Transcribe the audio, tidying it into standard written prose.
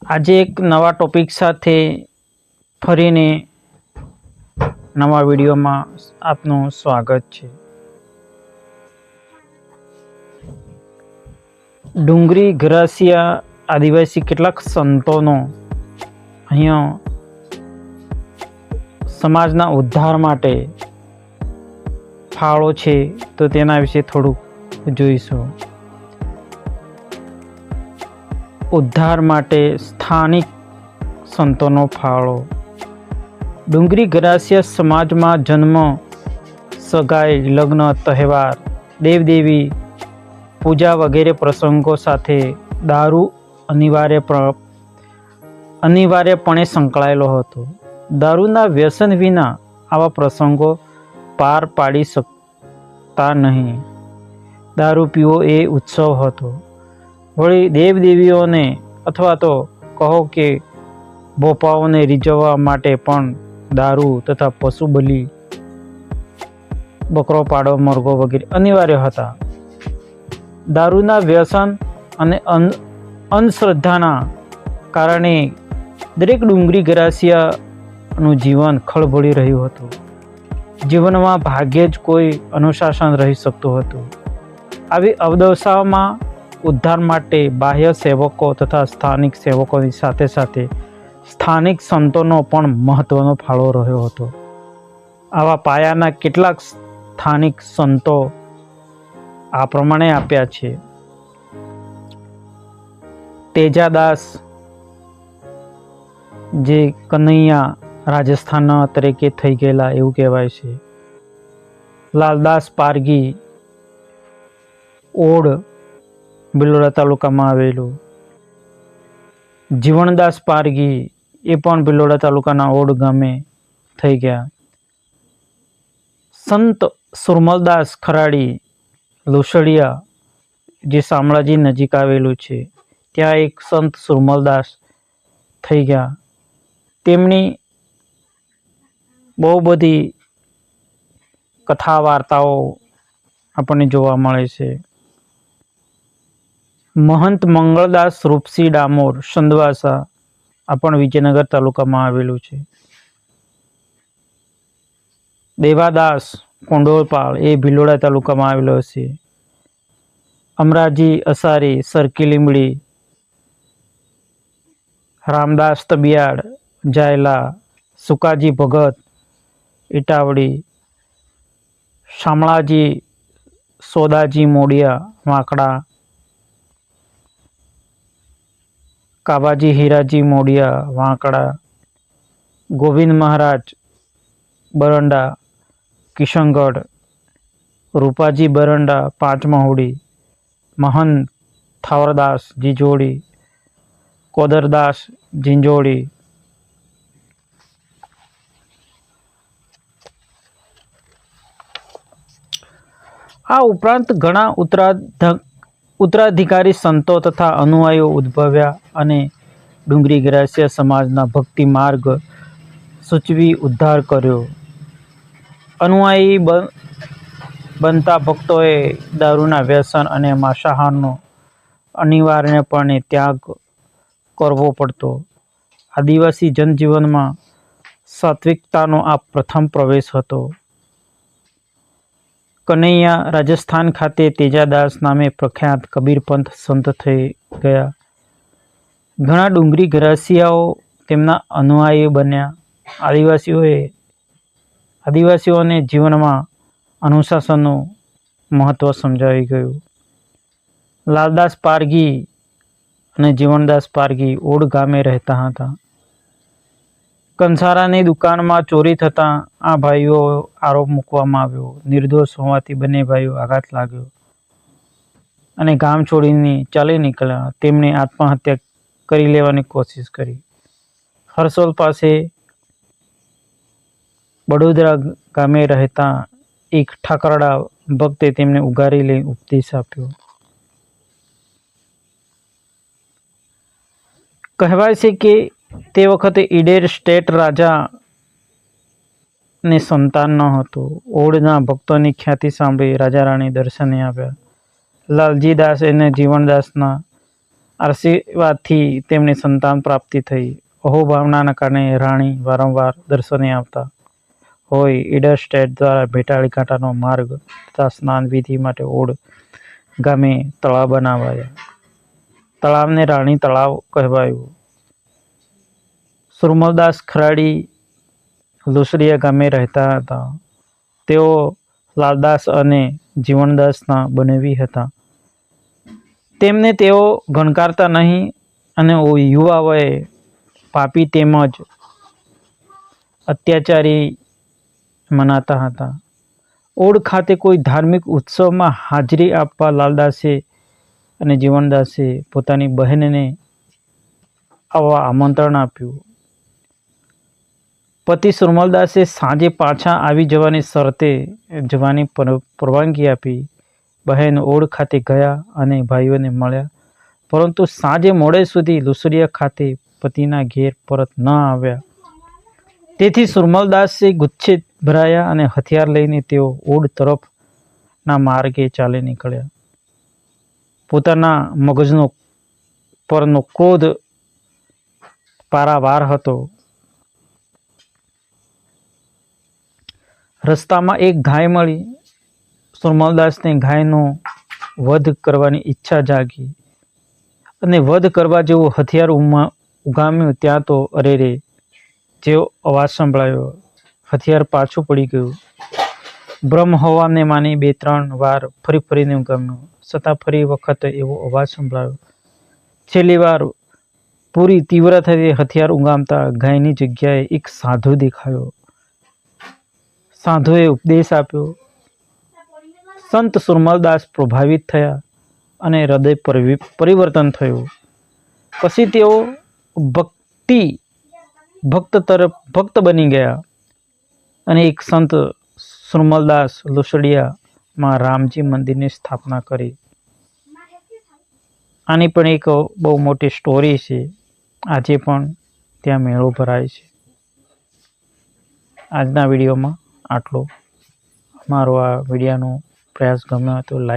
આજે એક નવા ટોપિક સાથે ફરીને નવા વિડીયોમાં આપનું સ્વાગત છે। ડુંગરી ઘરાસિયા આદિવાસી કેટલાક સંતોનો અહીંયા સમાજના ઉદ્ધાર માટે ફાળો છે, તો તેના વિશે થોડુંક જોઈશું। ઉદ્ધાર માટે સ્થાનિક સંતોનો ફાળો। ડુંગરી ઘરાસિયા સમાજમાં જન્મ, સગાઈ, લગ્ન, તહેવાર, દેવદેવી પૂજા વગેરે પ્રસંગો સાથે દારૂ અનિવાર્યપણે સંકળાયેલો હતો। દારૂના વ્યસન વિના આવા પ્રસંગો પાર પાડી શકતા નહીં। દારૂ પીવો એ ઉત્સવ હતો। વળી દેવદેવીઓને અથવા તો કહો કે બોપાઓને રીઝવવા માટે પણ દારૂ તથા પશુ બલિ, બકરો પાડો, મરઘો વગેરે અનિવાર્ય હતા। દારૂના વ્યસન અને અંધશ્રદ્ધાના કારણે દરેક ડુંગરી ઘરાસિયાનું જીવન ખળભળી રહ્યું હતું। જીવનમાં ભાગ્યે જ કોઈ અનુશાસન રહી શકતું હતું। આવી અવદશામાં ઉદ્ધાર માટે બાહ્ય સેવકો તથા સ્થાનિક સેવકોની સાથે સાથે સ્થાનિક સંતોનો પણ મહત્વનો ફાળો રહ્યો હતો। આવા પાયાના કેટલાક સ્થાનિક સંતો આ પ્રમાણે આપ્યા છે। તેજાદાસ, જે કનૈયા રાજસ્થાનના તરીકે થઈ ગયેલા એવું કહેવાય છે। લાલદાસ પારગી, ઓડ ભિલોડા તાલુકામાં આવેલું। જીવણદાસ પારગી, એ પણ ભિલોડા તાલુકાના ઓડ ગામે થઈ ગયા। સંત સુરમલદાસ ખરાડી, લુસડિયા, જે શામળાજી નજીક આવેલું છે, ત્યાં એક સંત સુરમલદાસ થઈ ગયા। તેમની બહુ બધી કથા વાર્તાઓ આપણને જોવા મળે છે। મહંત મંગળદાસ રૂપસી ડામોર, સંદવાસા, આ પણ વિજયનગર તાલુકામાં આવેલું છે। દેવાદાસ કોંડોલપાળ, એ ભિલોડા તાલુકામાં આવેલો છે। અમરાજી અસારી, સરકી લીમડી, રામદાસ તબિયાડ, જાયલા, સુકાજી ભગત, ઇટાવડી, શામળાજી સોદાજી મોડિયા, વાંકડા, કાબાજી હીરાજી મોડિયા, વાંકડા, ગોવિંદ મહારાજ બરંડા, કિશનગઢ, રૂપાજી બરંડા, પાંચમહોડી, મહંત થાવરદાસ જીજોડી, કોદરદાસ ઝીંઝોડી, આ ઉપરાંત ઘણા ઉત્તરાધિકારી સંતો તથા અનુયાયીઓ ઉદ્ભવ્યા અને ડુંગરી ઘરાસિયા સમાજના ભક્તિ માર્ગ સૂચવી ઉદ્ધાર કર્યો। અનુયાયી બનતા ભક્તોએ દારૂના વ્યસન અને માંસાહારનો અનિવાર્યપણે ત્યાગ કરવો પડતો। આદિવાસી જનજીવનમાં સાત્વિકતાનો આ પ્રથમ પ્રવેશ હતો। કનૈયા રાજસ્થાન ખાતે તેજાદાસ નામે પ્રખ્યાત કબીરપંથ સંત થઈ ગયા। ઘણા ડુંગરી ઘરાસિયાઓ તેમના અનુયાયી બન્યા। આદિવાસીઓને જીવનમાં અનુશાસનનું મહત્વ સમજાવી ગયું। લાલદાસ પારગી અને જીવણદાસ પારગી ઓડ ગામે રહેતા હતા। કંસારાની દુકાનમાં ચોરી થતાં આ ભાઈઓ આરોપ મૂકવામાં આવ્યો। નિર્દોષ હોવાથી બંને ભાઈઓ આઘાત લાગ્યો અને ગામ છોડીને ચાલી નીકળ્યા। તેમણે આત્મહત્યા કરી લેવાની કોશિશ કરી। હરસોલ પાસે બડોદરા ગામે રહેતા એક ઠાકરડા ભક્તે તેમને ઉગારી લઈ ઉપદેશ આપ્યો। કહેવાય છે કે તે વખતે ઈડેર સ્ટેટ રાજાને સંતાન ન હતું। ઓડના ભક્તોની ખ્યાતિ સાંભળી રાજા રાણી દર્શને આવ્યા। લાલજીદાસ અને જીવણદાસના આશીર્વાદથી તેમને સંતાન પ્રાપ્તિ થઈ. અહોભાવનાના કારણે રાણી વારંવાર દર્શને આવતા હોય. ઈડર સ્ટેટ દ્વારા ભેટાળી કાંઠાનો માર્ગ તથા સ્નાન વિધિ માટે ઓડ ગામે તળાવ બનાવાયા. તળાવને રાણી તળાવ કહેવાયું. સુરમલદાસ ખરાડી લુસડિયા ગામે રહેતા હતા. તેઓ લાલદાસ અને જીવણદાસના બનેવી હતા. તેમને તેઓ ગણકારતા નહીં અને યુવા વયે પાપી તેમજ અત્યાચારી મનાતા હતા. ઓડ ખાતે કોઈ ધાર્મિક ઉત્સવમાં હાજરી આપવા લાલદાસે અને જીવણદાસે પોતાની બહેનને આવવા આમંત્રણ આપ્યું. પતિ સુરમલદાસે સાંજે પાછા આવી જવાની શરતે જવાની પરવાનગી આપી. બહેન ઓડ ખાતે ગયા અને ભાઈઓને મળ્યા, પરંતુ સાંજે મોડે સુધી લુસડિયા ખાતે પતિના ઘેર પરત ન આવ્યા. તેથી સુરમલદાસે ગુસ્સે ભરાયા અને હથિયાર લઈને તેઓ ઓડ તરફના માર્ગે ચાલી નીકળ્યા. પોતાના મગજનો પરનો ક્રોધ પારાવાર હતો. રસ્તામાં એક ગાય મળી. સુરમલદાસને ગાયનો વધ કરવાની ઈચ્છા જાગી અને વધ કરવા જેવું હથિયાર ઉગામ્યું ત્યાં તો અરે રે જેવો અવાજ સંભળાયો. હથિયાર પાછું પડી ગયું. બ્રહ્મ હોવાને માની 2-3 વાર ફરીને ઉગામ્યું, છતાં ફરી વખત એવો અવાજ સંભળાયો. છેલ્લી વાર પૂરી તીવ્રતાથી હથિયાર ઉગામતા ગાયની જગ્યાએ એક સાધુ દેખાયો. સાધુએ ઉપદેશ આપ્યો. સંત સુરમલદાસ પ્રભાવિત થયા અને હૃદય પરિવર્તન થયું. પછી તેઓ ભક્ત બની ગયા અને એક સંત સુરમલદાસ લુસડિયામાં રામજી મંદિરની સ્થાપના કરી. આની પણ એક બહુ મોટી સ્ટોરી છે. આજે પણ ત્યાં મેળો ભરાય છે. આજના વિડીયોમાં આટલું. મારો આ વિડીયોનો પ્રયાસ ગમ્યો તો લાઈક